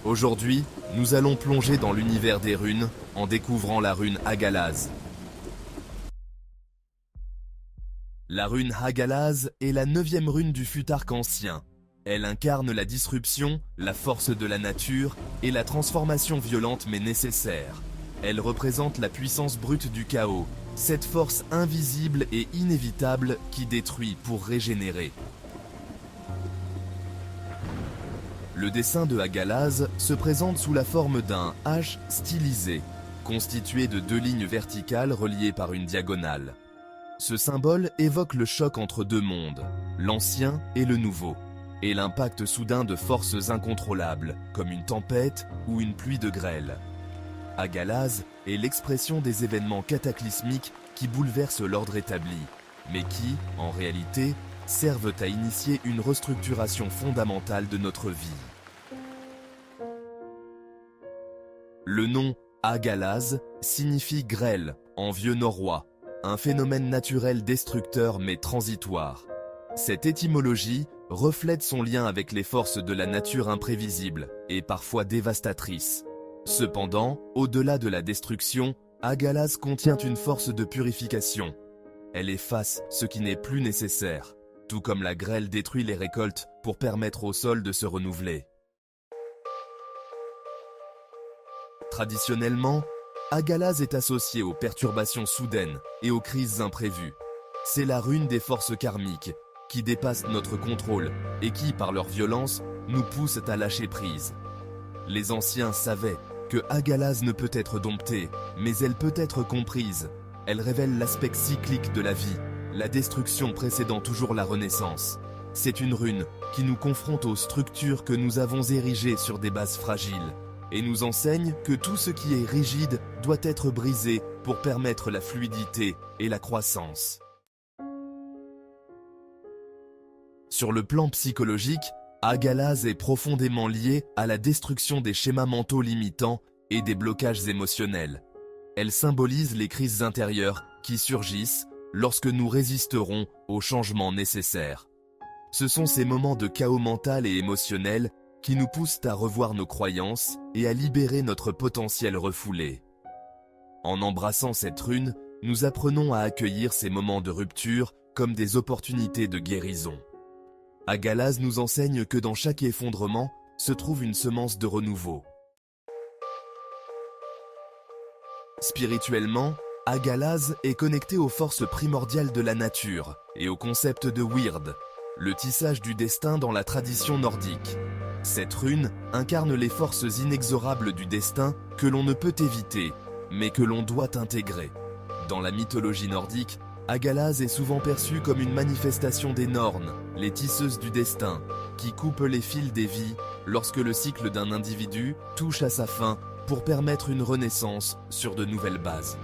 Aujourd'hui, nous allons plonger dans l'univers des runes en découvrant la rune Hagalaz. La rune Hagalaz est la 9e rune du Futhark ancien. Elle incarne la disruption, la force de la nature et la transformation violente mais nécessaire. Elle représente la puissance brute du chaos, cette force invisible et inévitable qui détruit pour régénérer. Le dessin de Hagalaz se présente sous la forme d'un H stylisé, constitué de 2 lignes verticales reliées par une diagonale. Ce symbole évoque le choc entre 2 mondes, l'ancien et le nouveau, et l'impact soudain de forces incontrôlables, comme une tempête ou une pluie de grêle. Hagalaz est l'expression des événements cataclysmiques qui bouleversent l'ordre établi, mais qui, en réalité, servent à initier une restructuration fondamentale de notre vie. Le nom Hagalaz signifie grêle en vieux norrois, un phénomène naturel destructeur mais transitoire. Cette étymologie reflète son lien avec les forces de la nature imprévisibles et parfois dévastatrices. Cependant, au-delà de la destruction, Hagalaz contient une force de purification. Elle efface ce qui n'est plus nécessaire, tout comme la grêle détruit les récoltes pour permettre au sol de se renouveler. Traditionnellement, Hagalaz est associé aux perturbations soudaines et aux crises imprévues. C'est la rune des forces karmiques, qui dépassent notre contrôle et qui, par leur violence, nous poussent à lâcher prise. Les anciens savaient que Hagalaz ne peut être domptée, mais elle peut être comprise. Elle révèle l'aspect cyclique de la vie, la destruction précédant toujours la renaissance. C'est une rune qui nous confronte aux structures que nous avons érigées sur des bases fragiles et nous enseigne que tout ce qui est rigide doit être brisé pour permettre la fluidité et la croissance. Sur le plan psychologique, Hagalaz est profondément liée à la destruction des schémas mentaux limitants et des blocages émotionnels. Elle symbolise les crises intérieures qui surgissent lorsque nous résisterons aux changements nécessaires. Ce sont ces moments de chaos mental et émotionnel qui nous poussent à revoir nos croyances et à libérer notre potentiel refoulé. En embrassant cette rune, nous apprenons à accueillir ces moments de rupture comme des opportunités de guérison. Hagalaz nous enseigne que dans chaque effondrement se trouve une semence de renouveau. Spirituellement, Hagalaz est connecté aux forces primordiales de la nature et au concept de Wyrd, le tissage du destin dans la tradition nordique. Cette rune incarne les forces inexorables du destin que l'on ne peut éviter, mais que l'on doit intégrer. Dans la mythologie nordique, Hagalaz est souvent perçue comme une manifestation des Nornes, les tisseuses du destin, qui coupent les fils des vies lorsque le cycle d'un individu touche à sa fin pour permettre une renaissance sur de nouvelles bases.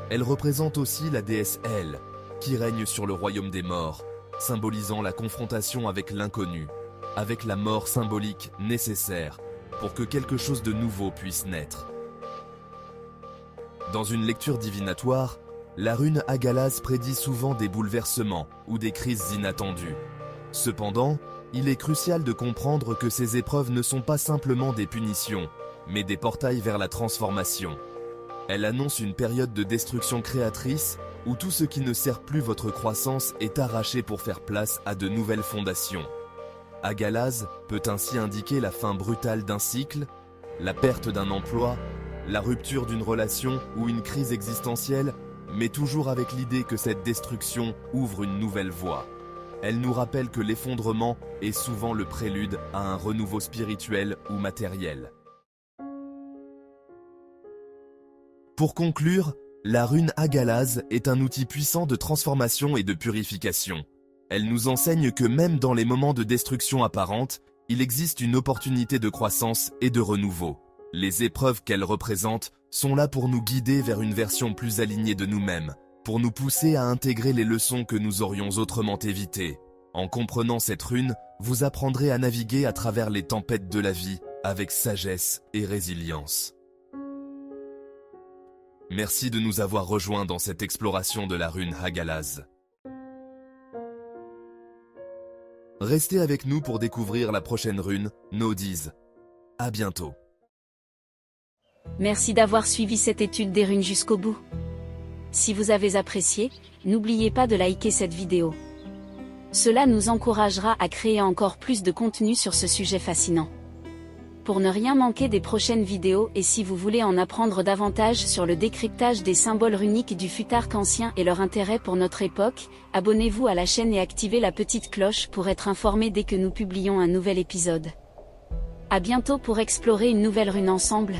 Elle représente aussi la déesse El, qui règne sur le royaume des morts, symbolisant la confrontation avec l'inconnu, avec la mort symbolique nécessaire pour que quelque chose de nouveau puisse naître. Dans une lecture divinatoire, la rune Hagalaz prédit souvent des bouleversements ou des crises inattendues. Cependant, il est crucial de comprendre que ces épreuves ne sont pas simplement des punitions, mais des portails vers la transformation. Elle annonce une période de destruction créatrice où tout ce qui ne sert plus votre croissance est arraché pour faire place à de nouvelles fondations. Hagalaz peut ainsi indiquer la fin brutale d'un cycle, la perte d'un emploi, la rupture d'une relation ou une crise existentielle, mais toujours avec l'idée que cette destruction ouvre une nouvelle voie. Elle nous rappelle que l'effondrement est souvent le prélude à un renouveau spirituel ou matériel. Pour conclure, la rune Hagalaz est un outil puissant de transformation et de purification. Elle nous enseigne que même dans les moments de destruction apparente, il existe une opportunité de croissance et de renouveau. Les épreuves qu'elle représente sont là pour nous guider vers une version plus alignée de nous-mêmes, pour nous pousser à intégrer les leçons que nous aurions autrement évitées. En comprenant cette rune, vous apprendrez à naviguer à travers les tempêtes de la vie avec sagesse et résilience. Merci de nous avoir rejoints dans cette exploration de la rune Hagalaz. Restez avec nous pour découvrir la prochaine rune, Nodiz. À bientôt. Merci d'avoir suivi cette étude des runes jusqu'au bout. Si vous avez apprécié, n'oubliez pas de liker cette vidéo. Cela nous encouragera à créer encore plus de contenu sur ce sujet fascinant. Pour ne rien manquer des prochaines vidéos et si vous voulez en apprendre davantage sur le décryptage des symboles runiques du Futhark ancien et leur intérêt pour notre époque, abonnez-vous à la chaîne et activez la petite cloche pour être informé dès que nous publions un nouvel épisode. À bientôt pour explorer une nouvelle rune ensemble.